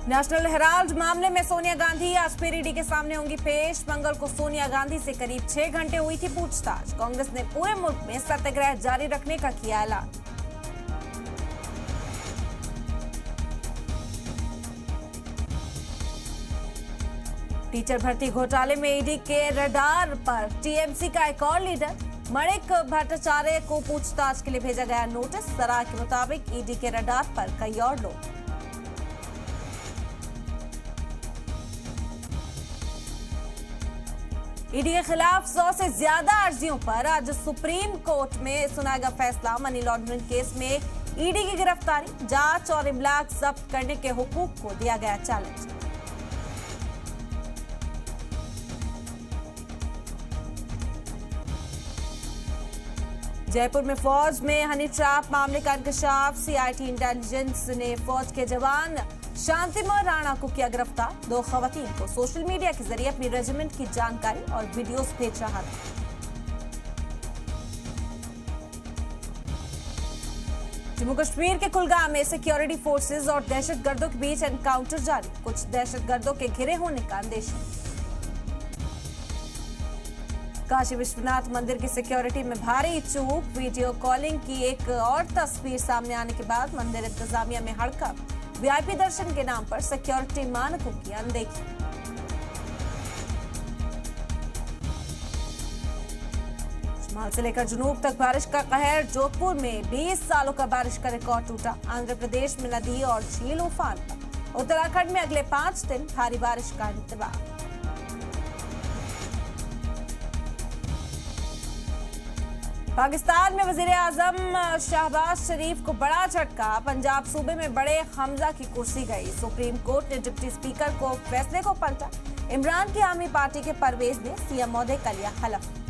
National Herald मामले में सोनिया गांधी आज फिर ईडी के सामने होंगी पेश। मंगल को सोनिया गांधी से करीब 6 घंटे हुई थी पूछताछ। कांग्रेस ने पूरे मुल्क में सत्याग्रह जारी रखने का किया ऐलान। टीचर भर्ती घोटाले में ईडी के रडार पर टीएमसी का एक और लीडर मणिक भट्टाचार्य को पूछताछ के लिए भेजा गया नोटिस। सराय के मुताबिक ईडी के रडार पर कई और लोग। ईडी के खिलाफ 100 से ज्यादा अर्जियों पर आज सुप्रीम कोर्ट में सुनाएगा फैसला। मनी लॉन्ड्रिंग केस में ईडी की गिरफ्तारी, जांच और इब्लाग जब्त करने के हुकूक को दिया गया चैलेंज। जयपुर में फौज में हनी ट्रैप मामले का इंकशाफ। सीआईटी इंटेलिजेंस ने फौज के जवान शांतिमय राणा को किया गिरफ्तार। 2 खवातीन को सोशल मीडिया के जरिए अपनी रेजिमेंट की जानकारी और वीडियोस भेज रहा था। जम्मू कश्मीर के कुलगाम में सिक्योरिटी फोर्सेस और दहशतगर्दों के बीच एनकाउंटर जारी। कुछ दहशतगर्दों के घिरे होने का अंदेशा। काशी विश्वनाथ मंदिर की सिक्योरिटी में भारी चूक। वीडियो कॉलिंग की एक और तस्वीर सामने आने के बाद मंदिर इंतजामिया में हड़कंप। वीआईपी दर्शन के नाम पर सिक्योरिटी मानकों की अनदेखी। शिमाल से लेकर जुनूब तक बारिश का कहर। जोधपुर में 20 सालों का बारिश का रिकॉर्ड टूटा। आंध्र प्रदेश में नदी और झील उफान पर। उत्तराखंड में अगले 5 दिन भारी बारिश का इंतजाम। पाकिस्तान में वजीर आजम शहबाज शरीफ को बड़ा झटका। पंजाब सूबे में बड़े हमजा की कुर्सी गई। सुप्रीम कोर्ट ने डिप्टी स्पीकर को फैसले को पलटा। इमरान की आर्मी पार्टी के परवेज ने सीएम ओहदे का लिया हलफ।